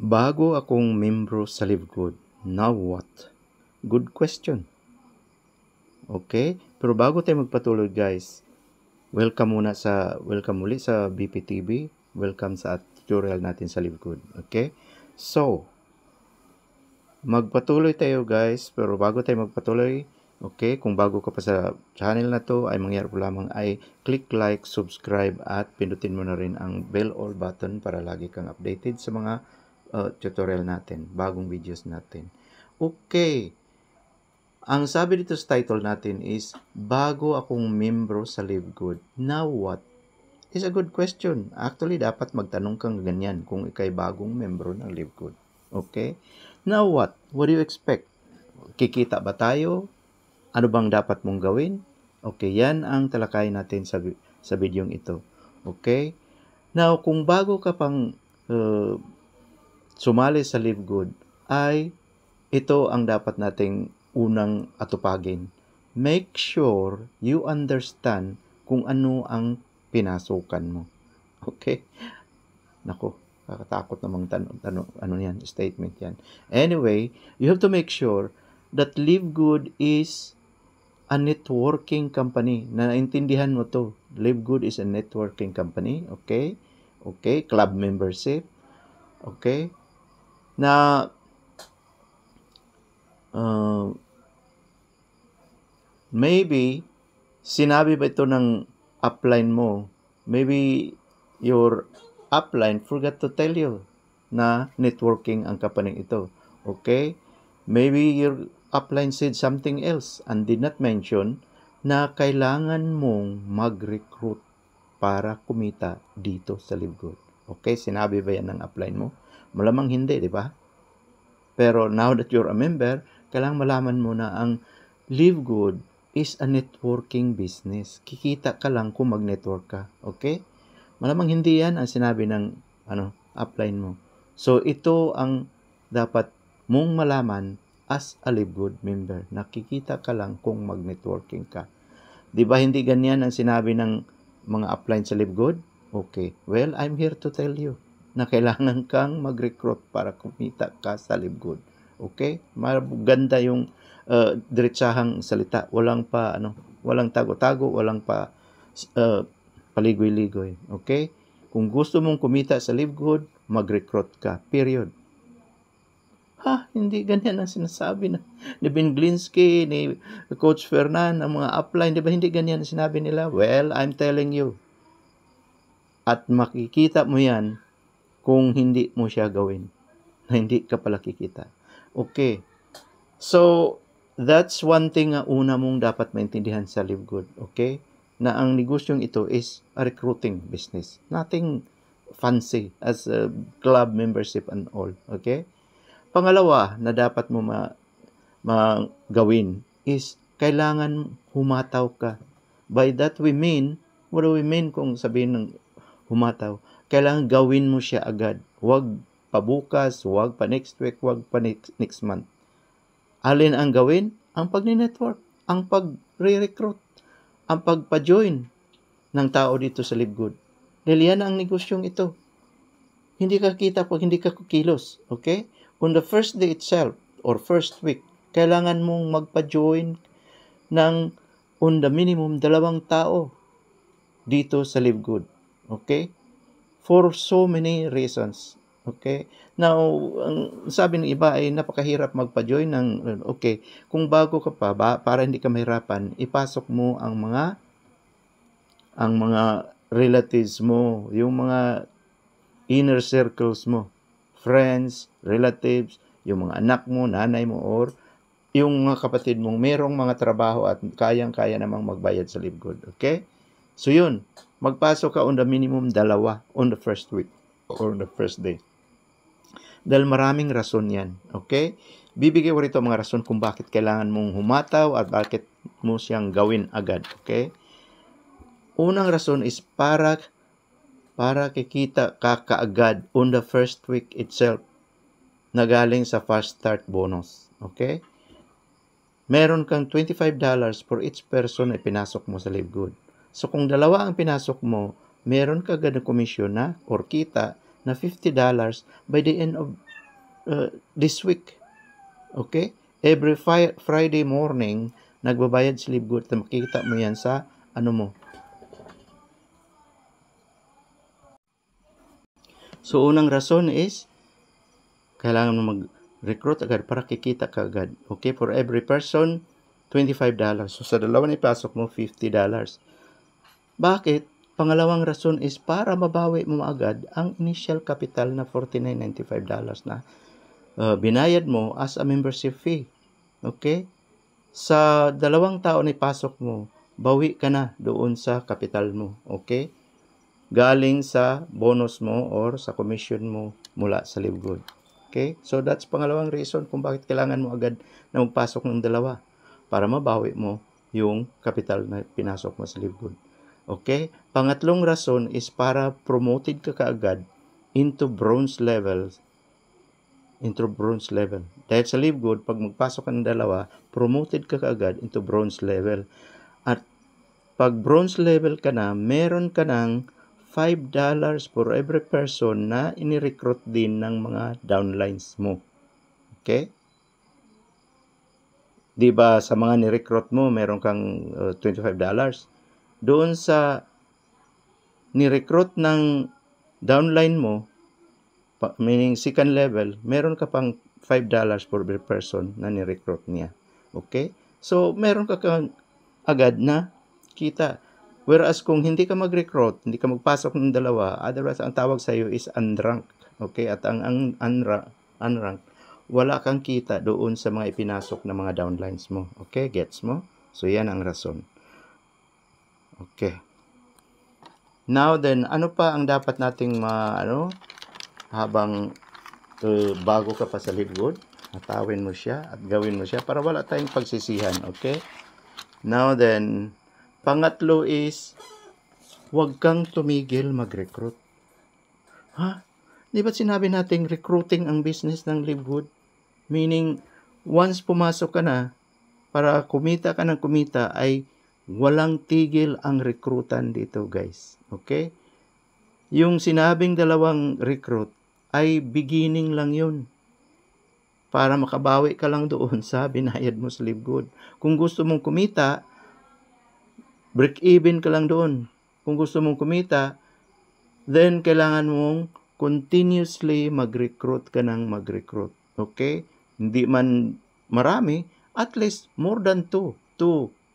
Bago akong membro sa Livegood, now what? Good question. Okay? Pero bago tayo magpatuloy guys, welcome muli sa BPTV. Welcome sa tutorial natin sa Livegood. Okay? So, magpatuloy tayo guys, pero bago tayo magpatuloy, okay, kung bago ka pa sa channel na to, ay mangyari po lamang ay click like, subscribe, at pindutin mo na rin ang bell all button para lagi kang updated sa mga tutorial natin, bagong videos natin. Okay, ang sabi dito sa title natin is, bago akong membro sa Livegood, now what? Is a good question. Actually, dapat magtanong kang ganyan kung ikay bagong membro ng Livegood. Okay? Now what? What do you expect? Kikita ba tayo? Ano bang dapat mong gawin? Okay, yan ang talakayin natin sa videong ito. Okay? Now, kung bago ka pang sumali sa Livegood, ay ito ang dapat nating unang atupagin. Make sure you understand kung ano ang pinasukan mo. Okay? Nako, kakatakot namang ano yan, statement yan. Anyway, you have to make sure that Livegood is a networking company. Naintindihan mo to. Livegood is a networking company. Okay? Okay? Club membership. Okay? Na maybe sinabi ba ito ng upline mo? Maybe your upline forgot to tell you na networking ang company ito. Okay? Maybe your upline said something else and did not mention na kailangan mong mag-recruit para kumita dito sa Livegood. Okay? Sinabi ba yan ng upline mo? Malamang hindi, di ba? Pero now that you're a member, kailangan malaman mo na ang Livegood is a networking business. Kikita ka lang kung mag-network ka. Okay? Malamang hindi yan ang sinabi ng upline mo. So, ito ang dapat mong malaman as a Livegood member. Nakikita ka lang kung mag-networking ka. Di ba hindi ganyan ang sinabi ng mga upline sa Livegood? Okay. Well, I'm here to tell you na kailangan kang mag-recruit para kumita ka sa Livegood. Okay? Maganda yung diretsahang salita. Walang tago-tago, walang paligoy-ligoy. Okay? Kung gusto mong kumita sa Livegood, mag-recruit ka. Period. Hindi ganyan ang sinasabi ni Ben Glinsky, ni Coach Fernan, ang mga upline. Di ba hindi ganyan ang sinabi nila? Well, I'm telling you. At makikita mo yan kung hindi mo siya gawin, na hindi ka pala kikita. Okay. So, that's one thing na una mong dapat maintindihan sa Livegood. Okay? Na ang negosyong ito is a recruiting business. Nothing fancy as a club membership and all. Okay? Pangalawa na dapat mo gawin is kailangan humataw ka. By that we mean, what do we mean kung sabihin ng humataw? Kailangan gawin mo siya agad. Huwag pa bukas, huwag pa next week, huwag pa next month. Alin ang gawin? Ang pag-network, ang pag-re-recruit, ang pagpa-join ng tao dito sa Livegood. Dahil yan ang negosyong ito. Hindi ka kita pag hindi ka kukilos. Okay? On the first day itself, or first week, kailangan mong magpa-join ng on the minimum 2 tao dito sa Livegood. Okay? For so many reasons. Okay? Now, ang sabi ng iba ay napakahirap magpa-join ng, okay, kung bago ka pa, para hindi ka mahirapan, ipasok mo ang mga relatives mo, yung mga inner circles mo, friends, relatives, yung mga anak mo, nanay mo, or yung mga kapatid mong merong mga trabaho at kayang-kaya namang magbayad sa Livegood. Okay? So yun, magpasok ka on the minimum 2 on the first week or on the first day. Dahil maraming rason yan. Okay? Bibigay ko rito mga rason kung bakit kailangan mong humataw at bakit mo siyang gawin agad. Okay? Unang rason is para kikita ka kaagad on the first week itself na galing sa fast start bonus. Okay? Meron kang $25 for each person na pinasok mo sa Livegood. So, kung 2 ang pinasok mo, meron ka agad na komisyon na or kita na $50 by the end of this week. Okay? Every Friday morning, nagbabayad si Live Good. Makikita mo yan sa ano mo. So, unang rason is, kailangan mo mag-recruit agad para kikita ka agad. Okay? For every person, $25. So, sa dalawa na ipasok mo, $50. Bakit? Pangalawang rason is para mabawi mo agad ang initial capital na $49.95 na binayad mo as a membership fee. Okay? Sa dalawang taon na ipasok mo, bawi ka na doon sa capital mo. Okay? Galing sa bonus mo or sa commission mo mula sa Live Good. Okay? So, that's pangalawang reason kung bakit kailangan mo agad na magpasok ng dalawa para mabawi mo yung capital na pinasok mo sa Live Good. Okay? Pangatlong rason is para promoted ka kaagad into bronze level. Dahil sa Live Good, pag magpasok ka ng dalawa, promoted ka kaagad into bronze level. At pag bronze level ka na, meron ka ng $5 for every person na ini-recruit din ng mga downlines mo. Okay? Di ba sa mga ni-recruit mo, meron kang $25? Doon sa ni-recruit ng downline mo, meaning second level, meron ka pang $5 for every person na ni-recruit niya. Okay? So, meron ka kang agad na kita. Whereas kung hindi ka mag-recruit, hindi ka magpasok ng dalawa, otherwise ang tawag sa iyo is unranked. Okay? At ang unranked, wala kang kita doon sa mga ipinasok na mga downlines mo. Okay? Gets mo? So, yan ang rason. Okay. Now then, ano pa ang dapat nating habang bago ka pa sa Live Good, hatawin mo siya at gawin mo siya para wala tayong pagsisihan. Okay? Now then, pangatlo is, huwag kang tumigil mag-recruit. Ha? Di ba sinabi nating recruiting ang business ng Live Good? Meaning, once pumasok ka na, para kumita ka ng kumita, ay walang tigil ang recruitan dito, guys. Okay? Yung sinabing dalawang recruit ay beginning lang yun. Para makabawi ka lang doon sa binayad mo sa Live Good. Kung gusto mong kumita, break even ka lang doon. Kung gusto mong kumita, then kailangan mong continuously mag-recruit ka ng mag-recruit. Okay? Hindi man marami, at least more than 2,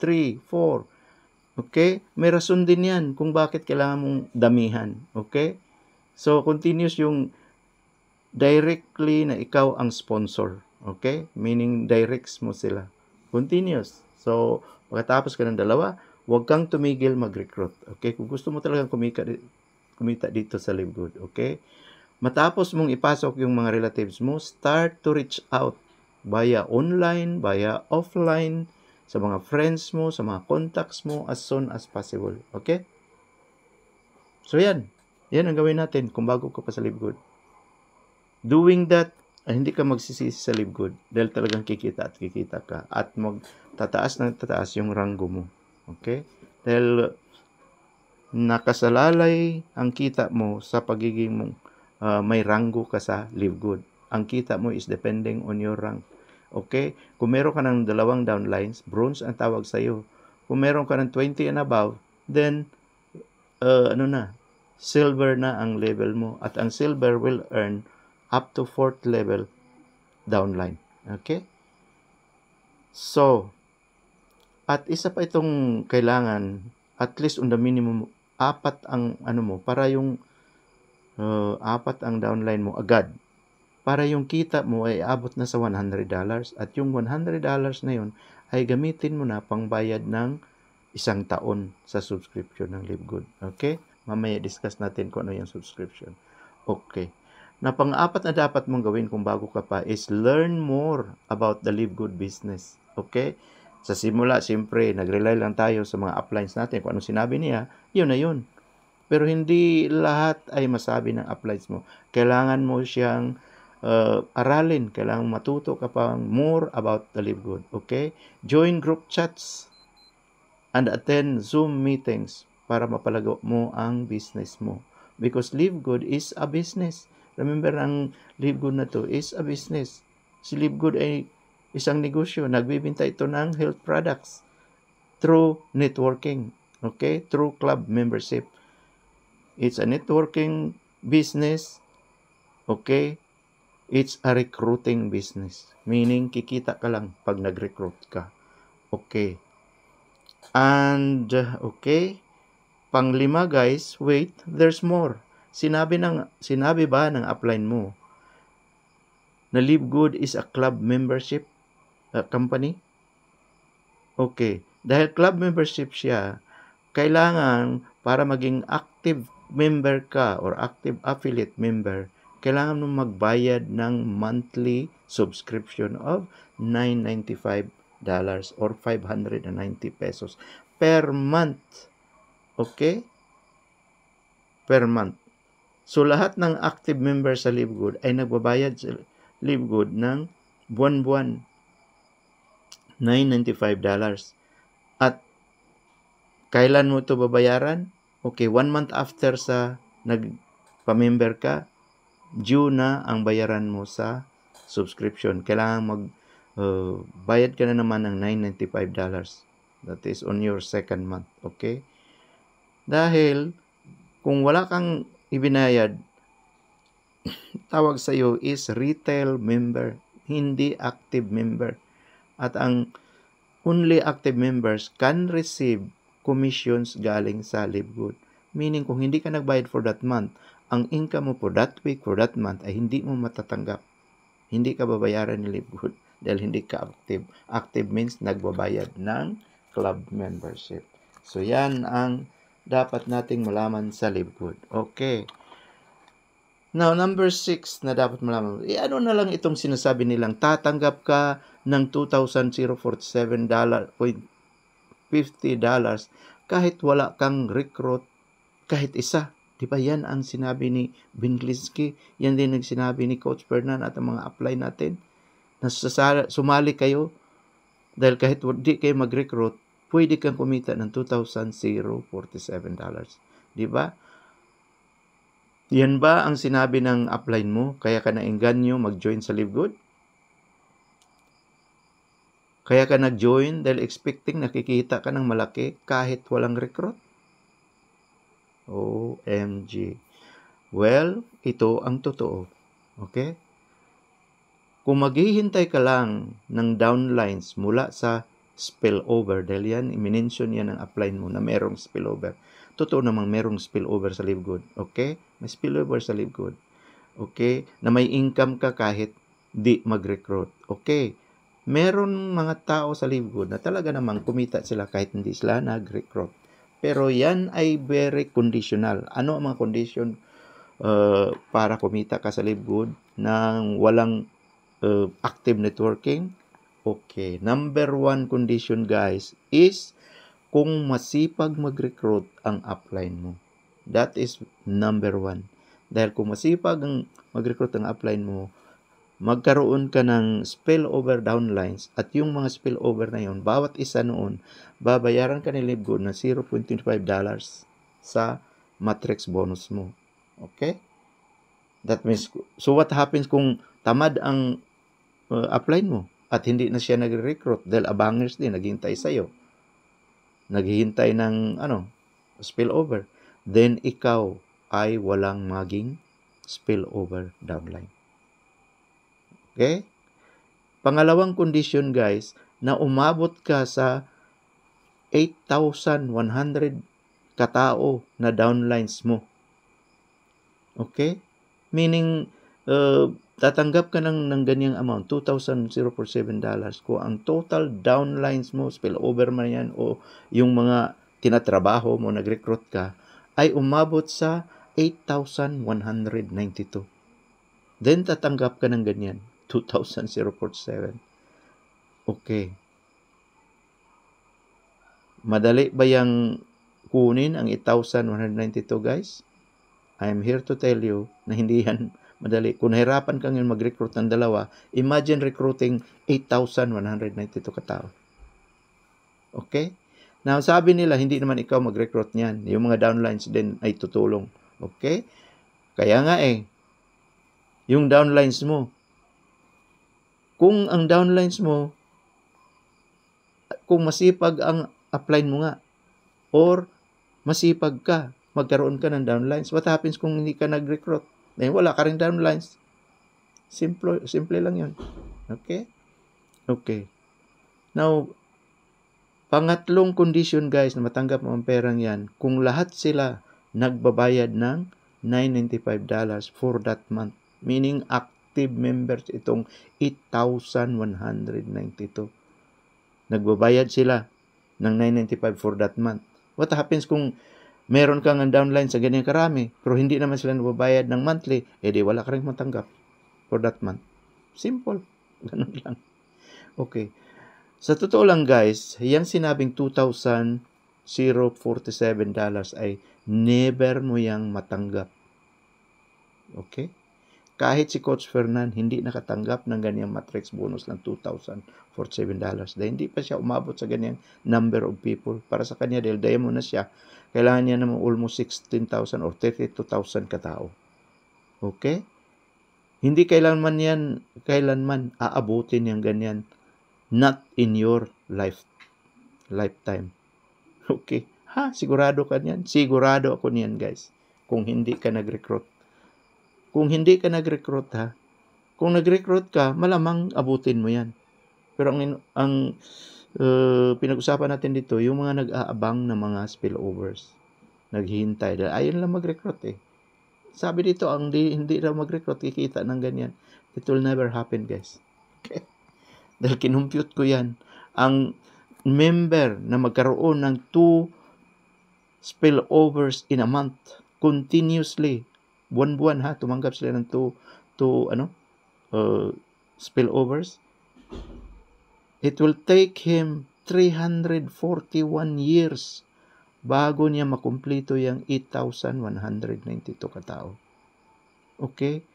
3, 4. Okay? May rason din yan kung bakit kailangan mong damihan. Okay? So, continuous yung directly na ikaw ang sponsor. Okay? Meaning, directs mo sila. Continuous. So, pagkatapos ka ng dalawa, huwag kang tumigil mag-recruit. Okay? Kung gusto mo talagang kumita dito sa Live Good. Okay? Matapos mong ipasok yung mga relatives mo, start to reach out via online, via offline, sa mga friends mo, sa mga contacts mo as soon as possible. Okay? So, yan. Yan ang gawin natin kung bago ka pa sa Live Good. Doing that, hindi ka magsisisi sa Live Good dahil talagang kikita at kikita ka at magtataas ng tataas yung ranggo mo. Okay? Dahil nakasalalay ang kita mo sa pagiging may ranggo ka sa Live Good. Ang kita mo is depending on your rank. Okay? Kung meron ka ng dalawang downlines, bronze ang tawag sa iyo. Kung meron ka ng 20 and above, then silver na ang level mo. At ang silver will earn up to 4th level downline. Okay? So, at isa pa itong kailangan, at least on the minimum, 4 ang para yung 4 ang downline mo agad. Para yung kita mo ay abot na sa $100 at yung $100 na yun ay gamitin mo na pangbayad ng 1 taon sa subscription ng Live Good. Okay? Mamaya discuss natin kung ano yung subscription. Okay. Na pang-apat na dapat mong gawin kung bago ka pa is learn more about the Live Good business. Okay? Sa simula, siyempre, nag-rely lang tayo sa mga uplines natin. Kung ano sinabi niya, yun na yun. Pero hindi lahat ay masabi ng uplines mo. Kailangan mo siyang aralin. Kailangan matuto ka pa more about the Live Good. Okay? Join group chats and attend Zoom meetings para mapalago mo ang business mo. Because Live Good is a business. Remember, ang Live Good na to is a business. Si Live Good ay isang negosyo. Nagbibinta ito ng health products through networking. Okay? Through club membership. It's a networking business. Okay? It's a recruiting business. Meaning, kikita ka lang pag nag-recruit ka. Okay. And, okay. Panglima, guys, wait, there's more. Sinabi ba ng upline mo na Live Good is a club membership company? Okay. Dahil club membership siya, kailangan para maging active member ka or active affiliate member, kailangan mo magbayad ng monthly subscription of $995 or 590 pesos per month. Okay? Per month. So, lahat ng active members sa Live Good ay nagbabayad sa Live Good ng buwan-buwan $995. At kailan mo ito babayaran? Okay, 1 month after sa nagpa-member ka, due na ang bayaran mo sa subscription. Kailangan bayad ka na naman ng $995. That is on your second month. Okay? Dahil kung wala kang ibinayad, tawag sa iyo is retail member, hindi active member. At ang only active members can receive commissions galing sa Live Good. Meaning, kung hindi ka nagbayad for that month, ang income mo for that week, for that month, ay hindi mo matatanggap. Hindi ka babayaran ni Live Good dahil hindi ka active. Active means nagbabayad ng club membership. So, yan ang dapat nating malaman sa Live Good. Okay. Now, number 6 na dapat malaman. Ano na lang itong sinasabi nilang tatanggap ka ng $2,047.50 kahit wala kang recruit kahit isa. Di ba yan ang sinabi ni Binglinsky? Yan din ang sinabi ni Coach Fernan at ang mga apply natin. Na sumali kayo dahil kahit di kayo mag-recruit, pwede kang kumita ng $2,047. Di ba? Yan ba ang sinabi ng upline mo? Kaya ka naengganyo mag-join sa Live Good? Kaya ka nag-join dahil expecting nakikita ka ng malaki kahit walang recruit? OMG. Well, ito ang totoo. Okay? Kung maghihintay ka lang ng downlines mula sa spillover, dahil yan, i-mention yan ng upline mo na merong spillover. Totoo namang merong spillover sa Live Good. Okay? May spillover sa Live Good. Okay? Na may income ka kahit di mag-recruit. Okay? Meron mga tao sa Live Good na talaga namang kumita sila kahit hindi sila nag-recruit. Pero yan ay very conditional. Ano ang mga condition para kumita ka sa Live Good nang walang active networking? Okay. Number 1 condition, guys, is kung masipag mag-recruit ang upline mo. That is number 1. Dahil kung masipag ang mag-recruit ang upline mo, magkaroon ka ng spillover downlines at yung mga spillover na yun, bawat isa noon, babayaran ka ni Live Good na $0.25 sa matrix bonus mo. Okay? That means, so what happens kung tamad ang upline mo at hindi na siya nag-recruit dahil abangers din, naghihintay sa'yo. Naghihintay ng spillover. Then ikaw ay walang maging spillover downline. Okay? Pangalawang condition, guys, na umabot ka sa 8,100 katao na downlines mo. Okay? Meaning, tatanggap ka ng ganyang amount, $2,047. Kung ang total downlines mo, spillover man yan, o yung mga tinatrabaho mo, nag-recruit ka, ay umabot sa 8,192. Then, tatanggap ka ng ganyan. 2,047. Okay. Madali ba yung kunin ang 8,192, guys? I'm here to tell you na hindi yan madali. Kung nahirapan kang yung mag-recruit ng dalawa, imagine recruiting 8,192 katao. Okay? Now, sabi nila, hindi naman ikaw mag-recruit niyan. Yung mga downlines din ay tutulong. Okay? Kaya nga yung downlines mo. Kung ang downlines mo, kung masipag ang upline mo nga, or masipag ka, magkaroon ka ng downlines, what happens kung hindi ka nag-recruit? Eh, wala ka rin downlines. Simple lang yun. Okay? Okay. Now, pangatlong condition guys na matanggap mo ang perang yan, kung lahat sila nagbabayad ng $995 for that month, meaning active members itong 8,192. Nagbabayad sila ng $995 for that month. What happens kung meron kang downline sa ganyan karami, pero hindi naman sila nagbabayad ng monthly, di wala ka rin matanggap for that month. Simple. Ganun lang. Okay. Sa totoo lang guys, yung sinabing $2,047 ay never mo yang matanggap. Okay? Kahit si Coach Fernan hindi nakatanggap ng ganyang matrix bonus ng $2,047 dahil hindi pa siya umabot sa ganyang number of people. Para sa kanya, dahil diamond na siya, kailangan niya naman almost 16,000 or 32,000 katao. Okay? Hindi kailanman aabutin yung ganyan. Not in your lifetime. Okay? Sigurado ka niyan? Sigurado ako niyan, guys. Kung hindi ka nag-recruit. Kung hindi ka nag-recruit, kung nag-recruit ka, malamang abutin mo yan. Pero ang pinag-usapan natin dito, yung mga nag-aabang na mga spillovers. Naghihintay. Dahil ayun lang mag-recruit eh. Sabi dito, ang hindi raw mag-recruit, kikita ng ganyan. It will never happen, guys. Okay? Dahil kinumpute ko yan. Ang member na magkaroon ng 2 spillovers in a month, continuously, buwan-buwan tumanggap sila ng 2 spillovers, it will take him 341 years bago niya makumpleto yung 8,192 katao. Okay?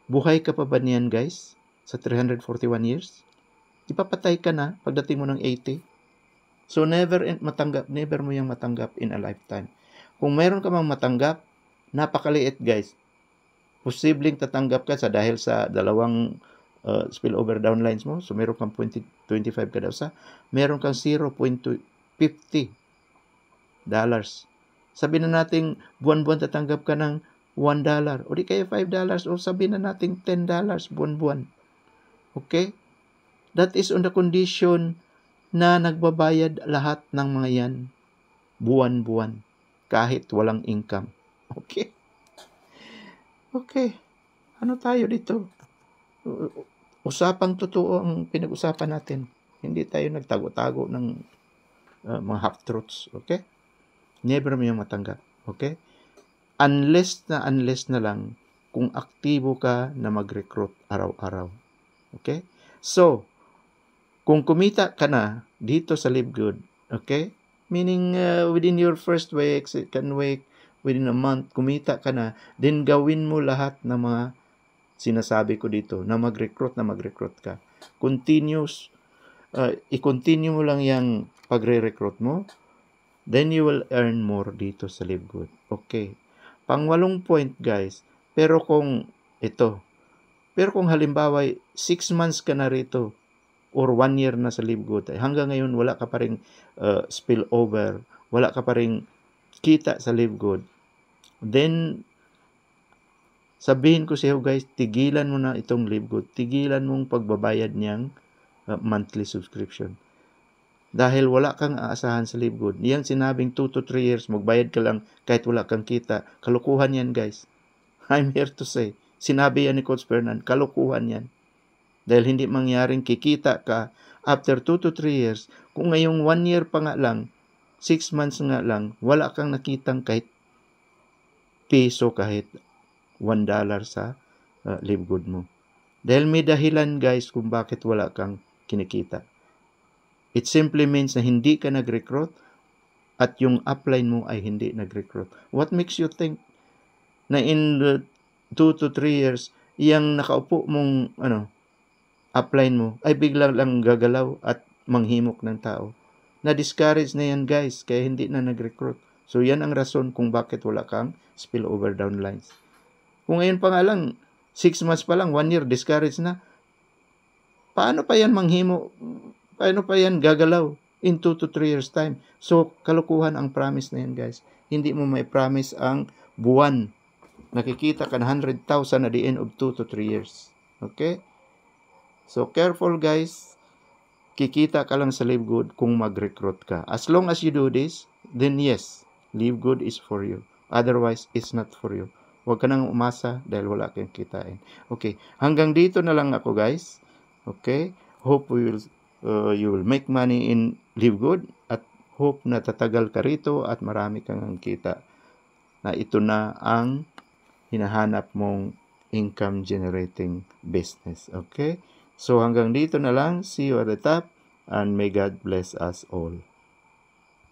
Buhay ka pa ba niyan, guys? Sa 341 years? Ipapatay ka na pagdating mo ng 80. So, never mo yung matanggap in a lifetime. Kung meron ka mang matanggap, napakaliit, guys. Posibleng tatanggap ka dahil sa dalawang spillover downlines mo. So, meron kang 25 ka daw meron kang $0.50. Sabi na natin, buwan-buwan tatanggap ka ng $1. O di kaya $5. O sabi na natin $10 buwan-buwan. Okay? That is on the condition na nagbabayad lahat ng mga yan buwan-buwan kahit walang income. Okay? Okay. Ano tayo dito? Usapang totoo ang pinag-usapan natin. Hindi tayo nagtago-tago ng mga half-truths. Okay? Never mo yung matanggap. Okay? Unless na lang kung aktibo ka na mag-recruit araw-araw. Okay? So, kung kumita ka na dito sa Live Good, okay? Meaning within your first week, second week, within a month, kumita ka na, then gawin mo lahat ng mga sinasabi ko dito, na mag-recruit ka. I-continue mo lang yung pagre-recruit mo, then you will earn more dito sa Live Good. Okay. Pang-8 point, guys, pero kung halimbawa 6 months ka na rito, or 1 year na sa Live Good, hanggang ngayon wala ka pa ring spillover, wala ka pa ring kita sa Live Good, then sabihin ko sa iyo, guys, tigilan mo na itong Live Good, tigilan mong pagbabayad niyang monthly subscription. Dahil wala kang aasahan sa Live Good. Yang sinabing 2 to 3 years, magbayad ka lang kahit wala kang kita. Kalukuhan yan, guys. I'm here to say, sinabi yan ni Coach Fernan, kalukuhan yan. Dahil hindi mangyaring kikita ka after 2 to 3 years, kung ngayong 1 year pa nga lang, 6 months nga lang, wala kang nakitang kahit piso, kahit $1 sa Live Good mo. Dahil may dahilan, guys, kung bakit wala kang kinikita. It simply means na hindi ka nag-recruit at yung upline mo ay hindi nag-recruit. What makes you think na in 2 to 3 years, yung nakaupo mong upline mo ay bigla lang gagalaw at manghimok ng tao? Na-discourage na yan, guys, kaya hindi na nag-recruit. So, yan ang rason kung bakit wala kang spillover downlines. Kung ngayon pa nga lang, 6 months pa lang, 1 year, discourage na. Paano pa yan manghimo? Paano pa yan gagalaw in 2 to 3 years time? So, kalukuhan ang promise na yan, guys. Hindi mo may promise ang buwan. Nakikita ka na 100,000 at the end of 2 to 3 years. Okay? So, careful, guys. Kikita ka lang sa Live Good kung mag-recruit ka. As long as you do this, then yes, Live Good is for you. Otherwise, it's not for you. Huwag ka nang umasa dahil wala kang kitain. Okay, hanggang dito na lang ako, guys. Okay, hope you will make money in Live Good at hope na tatagal ka rito at marami kang kita na ito na ang hinahanap mong income generating business. Okay? So hanggang dito na lang. See you at the top and may God bless us all.